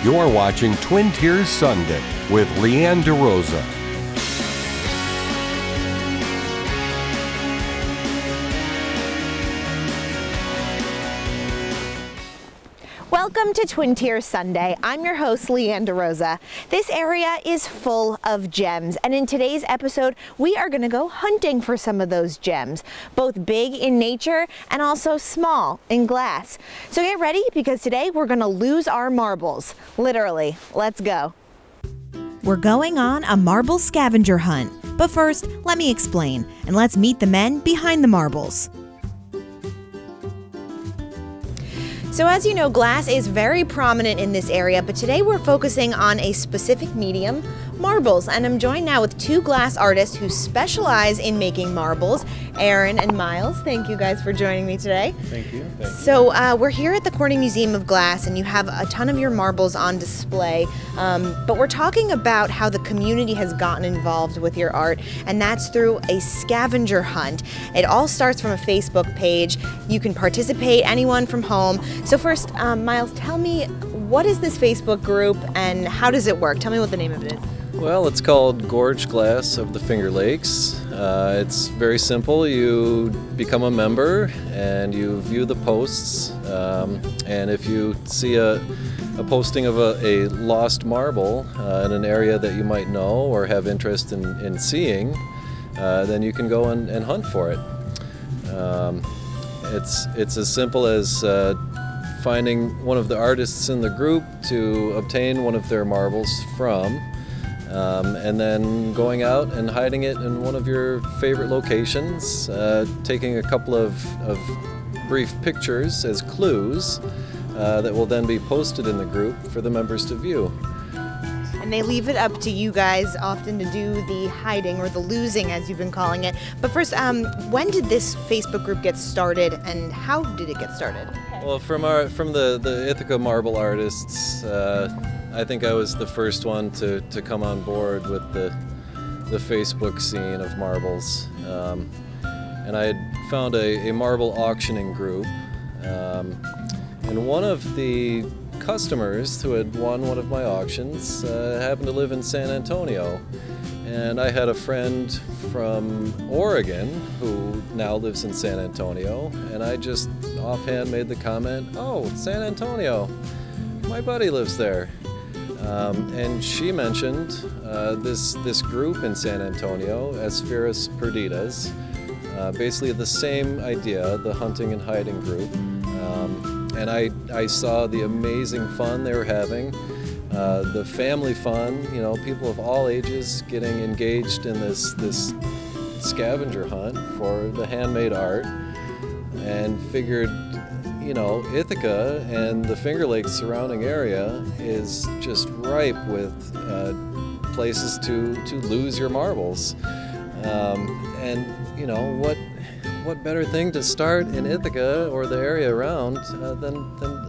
You're watching Twin Tiers Sunday with Leanne DeRosa. Welcome to Twin Tiers Sunday. I'm your host, Leanne DeRosa. This area is full of gems, and in today's episode, we are going to go hunting for some of those gems, both big in nature and also small in glass. So get ready, because today we're going to lose our marbles. Literally. Let's go. We're going on a marble scavenger hunt. But first, let me explain, and let's meet the men behind the marbles. So as you know, glass is very prominent in this area, but today we're focusing on a specific medium, marbles. And I'm joined now with two glass artists who specialize in making marbles, Aaron and Miles. Thank you guys for joining me today. Thank you. So we're here at the Corning Museum of Glass, and you have a ton of your marbles on display, but we're talking about how the community has gotten involved with your art, and that's through a scavenger hunt. It all starts from a Facebook page. You can participate, anyone from home. So first, Miles, tell me, what is this Facebook group and how does it work? Tell me what the name of it is. Well, it's called Gorge Glass of the Finger Lakes. It's very simple. You become a member and you view the posts. And if you see a posting of a lost marble in an area that you might know or have interest in seeing, then you can go and hunt for it. It's as simple as finding one of the artists in the group to obtain one of their marbles from, and then going out and hiding it in one of your favorite locations, taking a couple of brief pictures as clues that will then be posted in the group for the members to view. And they leave it up to you guys often to do the hiding, or the losing as you've been calling it. But first, when did this Facebook group get started and how did it get started? Well, from the Ithaca marble artists, I think I was the first one to come on board with the Facebook scene of marbles. And I had found a marble auctioning group. And one of the customers who had won one of my auctions happened to live in San Antonio. And I had a friend from Oregon who now lives in San Antonio, and I just offhand made the comment, "Oh, San Antonio, my buddy lives there." And she mentioned this group in San Antonio, Esferas Perdidas, basically the same idea, the hunting and hiding group. And I saw the amazing fun they were having, the family fun, you know, people of all ages getting engaged in this scavenger hunt for the handmade art, and figured, you know, Ithaca and the Finger Lakes surrounding area is just ripe with places to lose your marbles. And, you know, what better thing to start in Ithaca or the area around than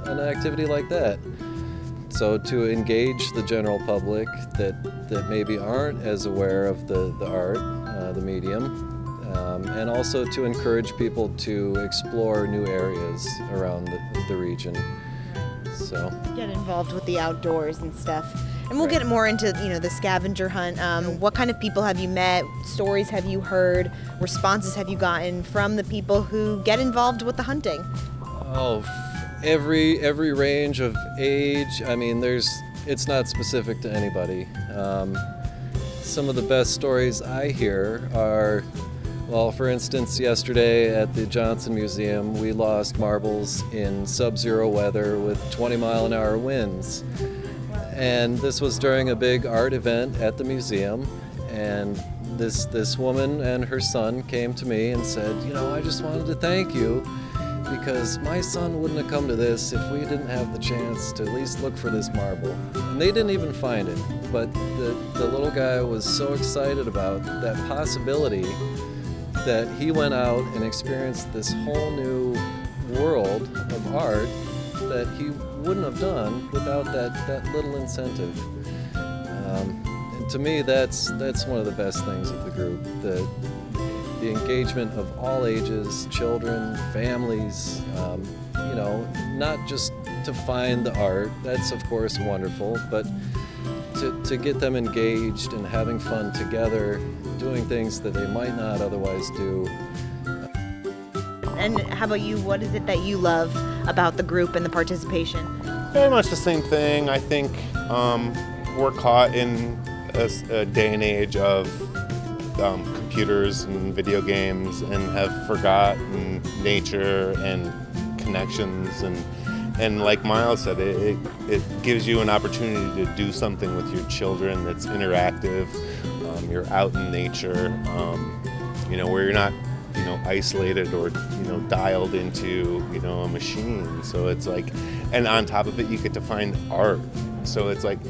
an activity like that? So to engage the general public that maybe aren't as aware of the art, the medium, and also to encourage people to explore new areas around the region. So get involved with the outdoors and stuff. And we'll get more into, you know, the scavenger hunt. What kind of people have you met? Stories have you heard? Responses have you gotten from the people who get involved with the hunting? Oh, every range of age. I mean, it's not specific to anybody. Some of the best stories I hear are, well, for instance, yesterday at the Johnson Museum, we lost marbles in sub-zero weather with 20-mile-an-hour winds. And this was during a big art event at the museum, and this woman and her son came to me and said, you know, I just wanted to thank you, because my son wouldn't have come to this if we didn't have the chance to at least look for this marble. And they didn't even find it, but the little guy was so excited about that possibility that he went out and experienced this whole new world of art that he wouldn't have done without that little incentive. And to me, that's one of the best things of the group, the engagement of all ages, children, families, you know, not just to find the art, that's of course wonderful, but to get them engaged and having fun together, doing things that they might not otherwise do. And how about you? What is it that you love about the group and the participation? Very much the same thing. I think we're caught in a day and age of computers and video games and have forgotten nature and connections, and like Miles said, it gives you an opportunity to do something with your children that's interactive. You're out in nature, where you're not isolated or dialed into a machine. So it's like, and on top of it you get to find art, so it's like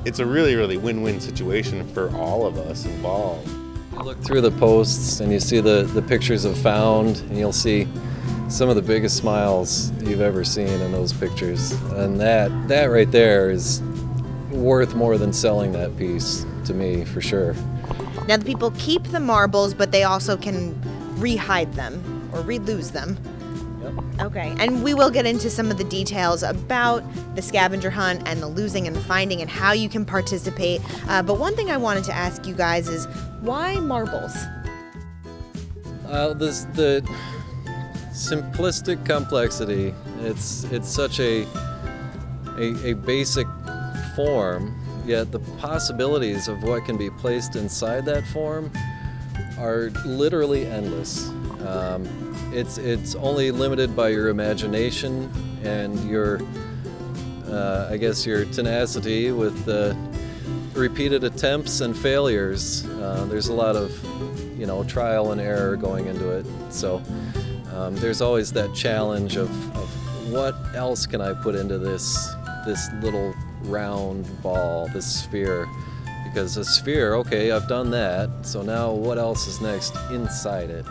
it's a really win-win situation for all of us involved. You look through the posts and you see the pictures of found, and you'll see some of the biggest smiles you've ever seen in those pictures, and that right there is worth more than selling that piece to me, for sure. Now the people keep the marbles, but they also can re-hide them or re-lose them. Yep. Okay, and we will get into some of the details about the scavenger hunt and the losing and the finding and how you can participate. But one thing I wanted to ask you guys is, why marbles? The simplistic complexity. It's such a basic form, yet the possibilities of what can be placed inside that form are literally endless. It's only limited by your imagination and your, I guess, your tenacity with repeated attempts and failures. There's a lot of, trial and error going into it. So there's always that challenge of what else can I put into this little round ball, this sphere. Because a sphere, okay, I've done that, so now what else is next inside it?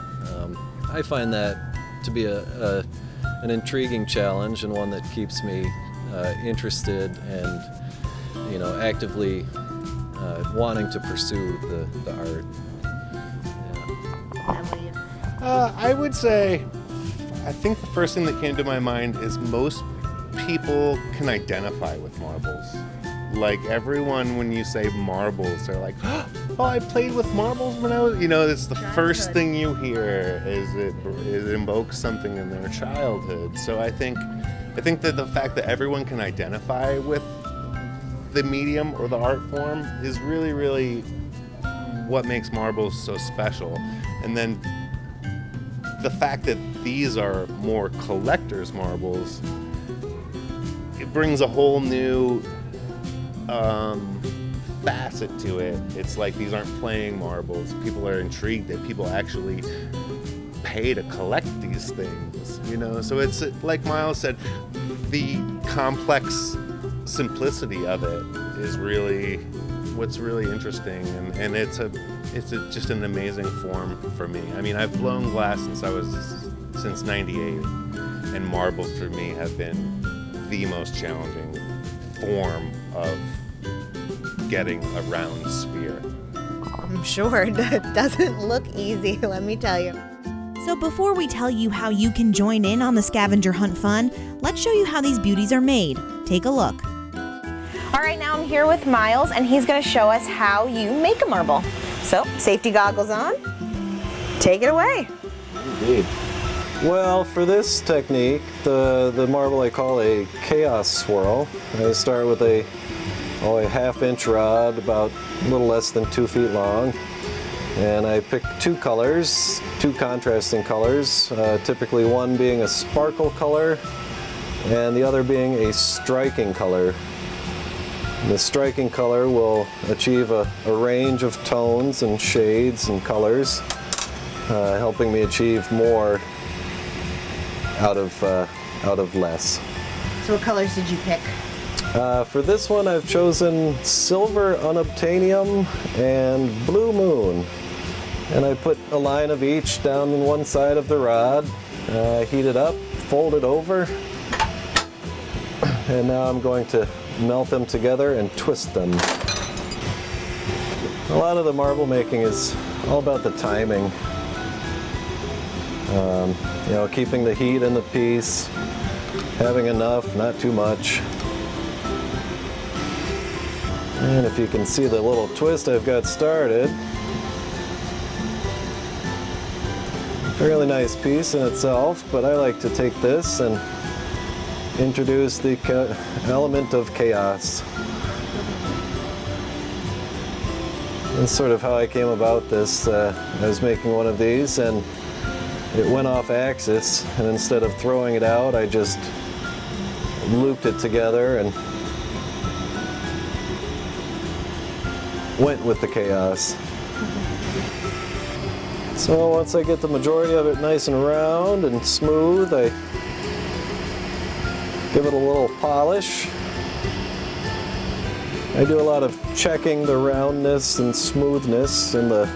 I find that to be an intriguing challenge, and one that keeps me interested and actively wanting to pursue the art. Yeah. I would say, I think the first thing that came to my mind is most people can identify with marbles. Like everyone, when you say marbles, they're like, oh, I played with marbles when I was, it's the first thing you hear is it invokes something in their childhood. So I think that the fact that everyone can identify with the medium or the art form is really what makes marbles so special. And then the fact that these are more collector's marbles, it brings a whole new facet to it. It's like these aren't playing marbles. People are intrigued that people actually pay to collect these things, So it's like Miles said, the complex simplicity of it is really what's really interesting, and it's just an amazing form for me. I mean, I've blown glass since '98, and marbles for me have been the most challenging form of getting a round sphere. I'm sure it doesn't look easy, let me tell you. So before we tell you how you can join in on the scavenger hunt fun, let's show you how these beauties are made. Take a look. All right, now I'm here with Miles, and he's going to show us how you make a marble. So, safety goggles on. Take it away. Indeed. Well, for this technique, the marble I call a chaos swirl. I start with a 1/2-inch rod, about a little less than 2 feet long, and I pick two colors, two contrasting colors, typically one being a sparkle color and the other being a striking color. And the striking color will achieve a range of tones and shades and colors, helping me achieve more out of less. So what colors did you pick? For this one, I've chosen silver unobtainium and blue moon. And I put a line of each down on one side of the rod, heat it up, fold it over, and now I'm going to melt them together and twist them. A lot of the marble making is all about the timing. Keeping the heat in the piece, having enough, not too much. And if you can see the little twist I've got started, fairly nice piece in itself, but I like to take this and introduce the element of chaos. That's sort of how I came about this. I was making one of these and it went off axis, and instead of throwing it out, I just looped it together and went with the chaos. So once I get the majority of it nice and round and smooth, I give it a little polish. I do a lot of checking the roundness and smoothness in the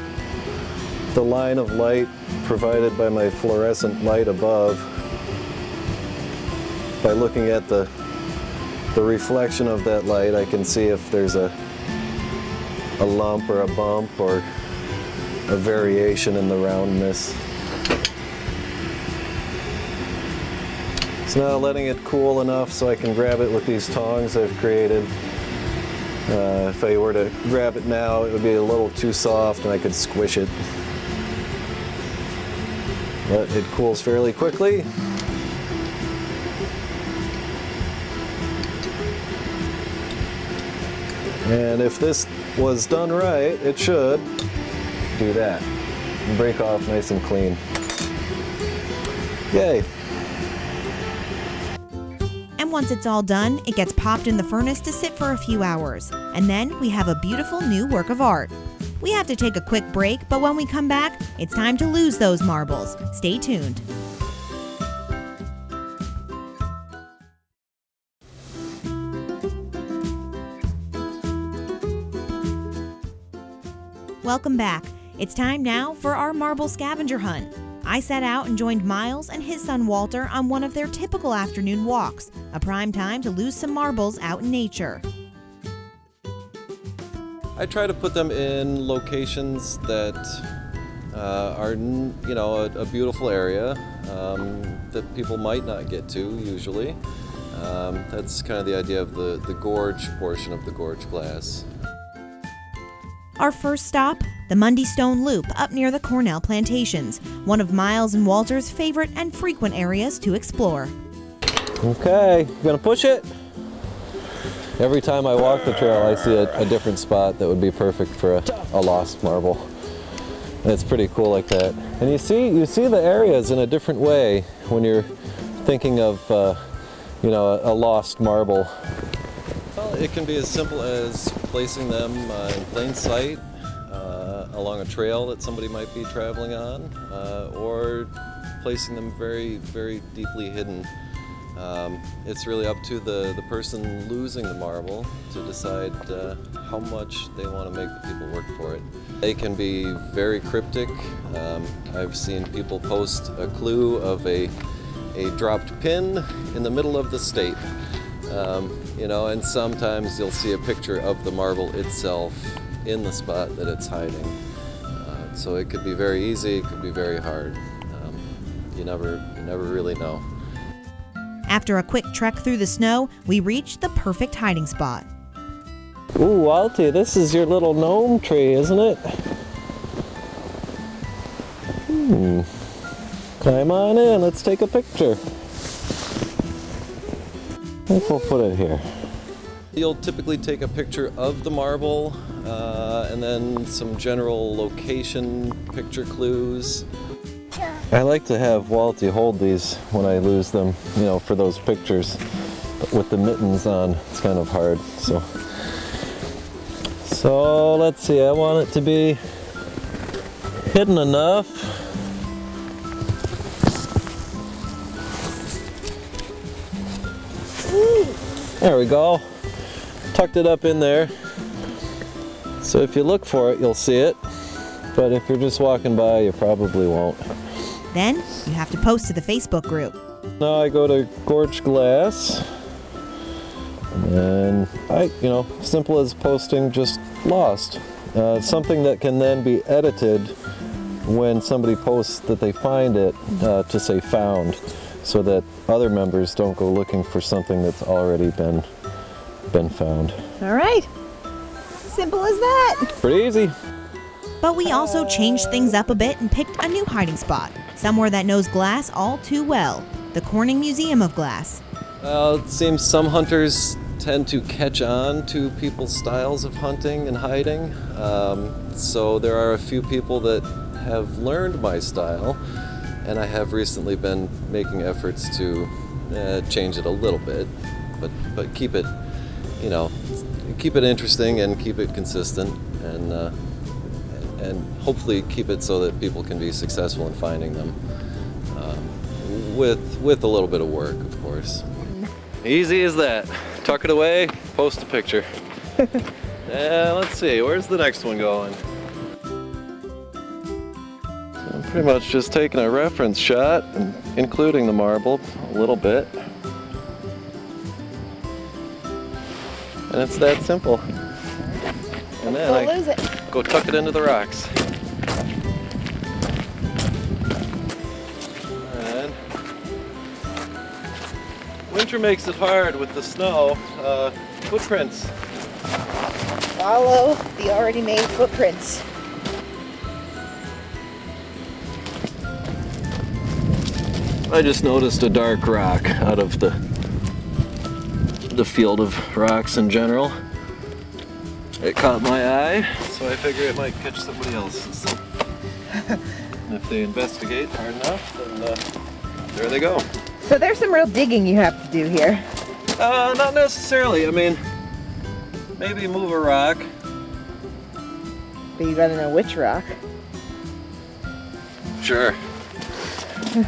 line of light provided by my fluorescent light above. By looking at the reflection of that light, I can see if there's a lump or a bump or a variation in the roundness. So now letting it cool enough so I can grab it with these tongs I've created. If I were to grab it now, it would be a little too soft and I could squish it. But it cools fairly quickly. And if this was done right, it should do that and break off nice and clean. Yay! And once it's all done, it gets popped in the furnace to sit for a few hours. And then we have a beautiful new work of art. We have to take a quick break, but when we come back, it's time to lose those marbles. Stay tuned. Welcome back. It's time now for our marble scavenger hunt. I set out and joined Miles and his son Walter on one of their typical afternoon walks, a prime time to lose some marbles out in nature. I try to put them in locations that are, you know, a beautiful area that people might not get to usually. That's kind of the idea of the gorge portion of the gorge glass. Our first stop, the Mundy Stone Loop up near the Cornell Plantations, one of Miles and Walter's favorite and frequent areas to explore. Okay, you gonna push it? Every time I walk the trail, I see a different spot that would be perfect for a lost marble. And it's pretty cool like that. And you see the areas in a different way when you're thinking of, you know, a lost marble. Well, it can be as simple as placing them in plain sight along a trail that somebody might be traveling on, or placing them very, very deeply hidden. It's really up to the person losing the marble to decide how much they want to make the people work for it. They can be very cryptic. I've seen people post a clue of a dropped pin in the middle of the state. You know, and sometimes you'll see a picture of the marble itself in the spot that it's hiding. So it could be very easy, it could be very hard. You never really know. After a quick trek through the snow, we reach the perfect hiding spot. Ooh, Walty, this is your little gnome tree, isn't it? Climb on in, let's take a picture. I think we'll put it here. You'll typically take a picture of the marble and then some general location picture clues. I like to have Walty hold these when I lose them, you know, for those pictures. But with the mittens on, it's kind of hard. So let's see, I want it to be hidden enough. There we go. Tucked it up in there. So if you look for it, you'll see it. But if you're just walking by, you probably won't. Then you have to post to the Facebook group. Now I go to Gorge Glass. And you know, simple as posting just lost. Something that can then be edited when somebody posts that they find it to say found. so that other members don't go looking for something that's already been found. All right. Simple as that. Pretty easy. But we also changed things up a bit and picked a new hiding spot, somewhere that knows glass all too well, the Corning Museum of Glass. It seems some hunters tend to catch on to people's styles of hunting and hiding. So there are a few people that have learned my style, and I have recently been making efforts to change it a little bit, but keep it, keep it interesting and keep it consistent, and hopefully keep it so that people can be successful in finding them, with a little bit of work, of course. Easy as that. Tuck it away, post a picture. Let's see, where's the next one going? So I'm pretty much just taking a reference shot and including the marble a little bit. And it's that simple. And then I lose it. go tuck it into the rocks. And winter makes it hard with the snow. Footprints. Follow the already made footprints. I just noticed a dark rock out of the field of rocks in general. It caught my eye, so I figure it might catch somebody else's. And if they investigate hard enough, then there they go. So there's some real digging you have to do here. Not necessarily. I mean, maybe move a rock. But you gotta know which rock. Sure.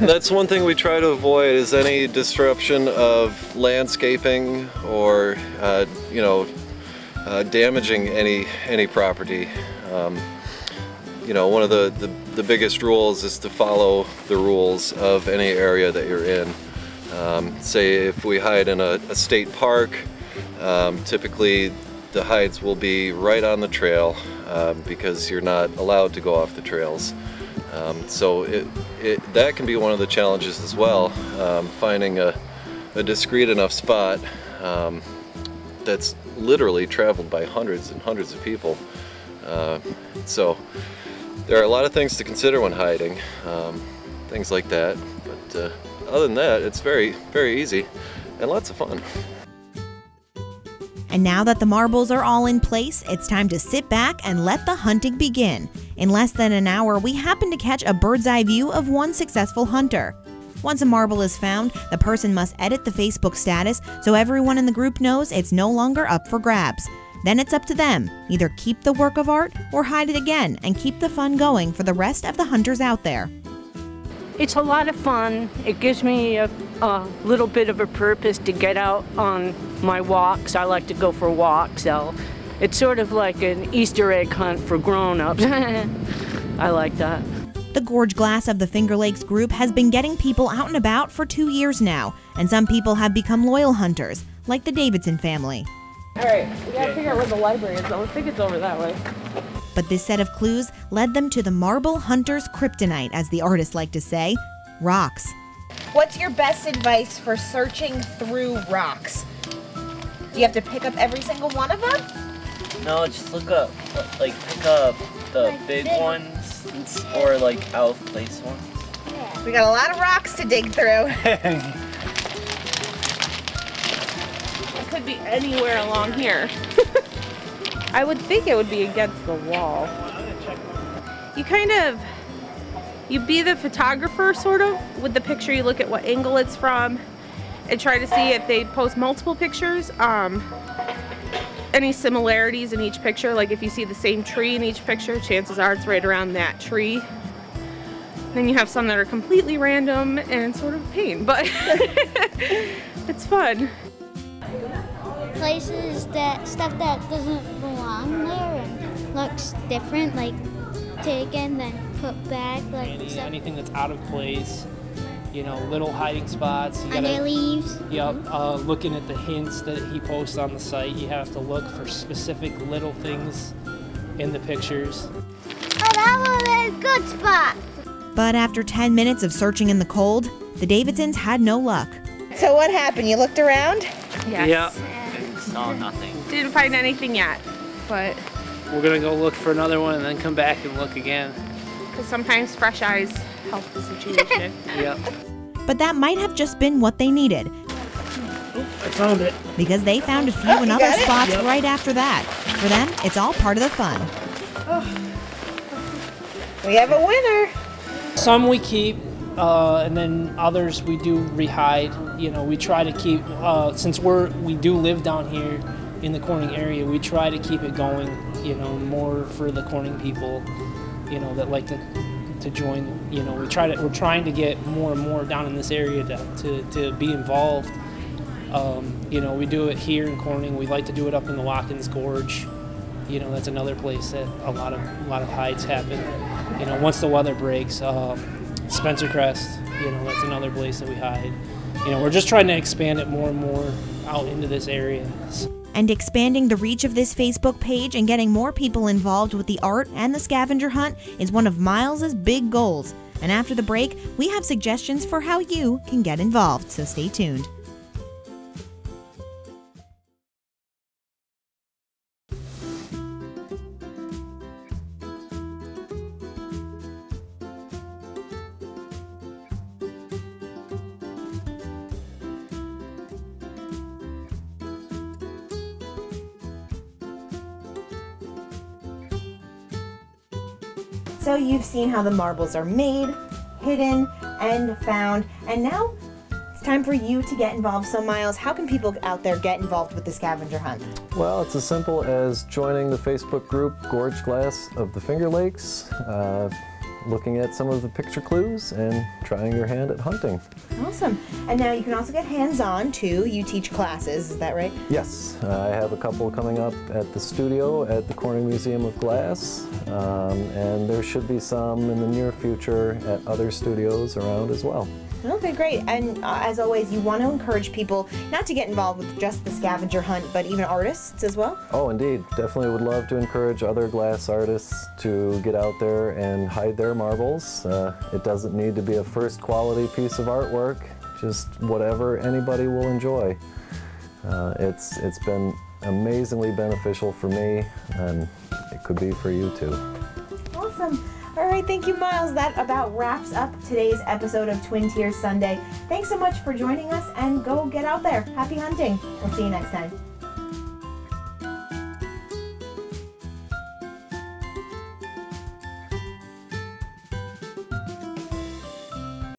That's one thing we try to avoid, is any disruption of landscaping or damaging any property. One of the biggest rules is to follow the rules of any area that you're in. Say if we hide in a state park, typically the hides will be right on the trail because you're not allowed to go off the trails. So that can be one of the challenges as well, finding a discreet enough spot that's literally traveled by hundreds and hundreds of people. So there are a lot of things to consider when hiding, things like that. But other than that, it's very, very easy and lots of fun. And now that the marbles are all in place, it's time to sit back and let the hunting begin. In less than an hour, we happen to catch a bird's eye view of one successful hunter. Once a marble is found, the person must edit the Facebook status so everyone in the group knows it's no longer up for grabs. Then it's up to them, either keep the work of art or hide it again and keep the fun going for the rest of the hunters out there. It's a lot of fun. It gives me a little bit of a purpose to get out on my walks. I like to go for walks, so it's sort of like an Easter egg hunt for grown-ups. I like that. The Gorge Glass of the Finger Lakes group has been getting people out and about for 2 years now, and some people have become loyal hunters, like the Davidson family. All right, we gotta figure out where the library is. I think it's over that way. But this set of clues led them to the Marble Hunter's kryptonite, as the artists like to say, rocks. What's your best advice for searching through rocks? Do you have to pick up every single one of them? No, just look up, pick up the big ones or out of place ones. We got a lot of rocks to dig through. It could be anywhere along here. I would think it would be against the wall. You be the photographer, sort of. With the picture, you look at what angle it's from and try to see if they post multiple pictures. Any similarities in each picture, like if you see the same tree in each picture, chances are it's right around that tree. Then you have some that are completely random and sort of a pain, but it's fun. Places stuff that doesn't belong there and looks different, like taken then put back, anything that's out of place, little hiding spots. You under leaves. Yep. Looking at the hints that he posts on the site, you have to look for specific little things in the pictures. Oh, that was a good spot. But after 10 minutes of searching in the cold, The Davidsons had no luck. So what happened? You looked around? Yes. Yeah. Saw nothing. Didn't find anything yet, but We're gonna go look for another one and then come back and look again. because sometimes fresh eyes help the situation. Yep. But that might have just been what they needed, I found it. because they found a few in you other got it? spots Yep. right after that. For them, it's all part of the fun. We have a winner. Some we keep, and then others we do rehide. You know, we try to keep, since we do live down here in the Corning area, we try to keep it going, you know, more for the Corning people, you know, that like to join. You know, we're trying to get more and more down in this area to be involved. You know, we do it here in Corning. We like to do it up in the Watkins Gorge. You know, that's another place that a lot of hides happen. You know, once the weather breaks, Spencer Crest, you know, that's another place that we hide. You know, we're just trying to expand it more and more out into this area. And expanding the reach of this Facebook page and getting more people involved with the art and the scavenger hunt is one of Miles's big goals. And after the break, we have suggestions for how you can get involved, so stay tuned. So you've seen how the marbles are made, hidden, and found, and now it's time for you to get involved. So Miles, how can people out there get involved with the scavenger hunt? Well, it's as simple as joining the Facebook group Gorge Glass of the Finger Lakes, looking at some of the picture clues, and trying your hand at hunting. Awesome. And now you can also get hands-on too. You teach classes, is that right? Yes, I have a couple coming up at the studio at the Corning Museum of Glass, and there should be some in the near future at other studios around as well. Okay, great. And as always, you want to encourage people not to get involved with just the scavenger hunt, but even artists as well? Oh, indeed. Definitely would love to encourage other glass artists to get out there and hide their marbles. It doesn't need to be a first quality piece of artwork, just whatever anybody will enjoy. It's been amazingly beneficial for me, and it could be for you too. Awesome. All right, thank you, Miles. That about wraps up today's episode of Twin Tiers Sunday. Thanks so much for joining us, and go get out there. Happy hunting. We'll see you next time.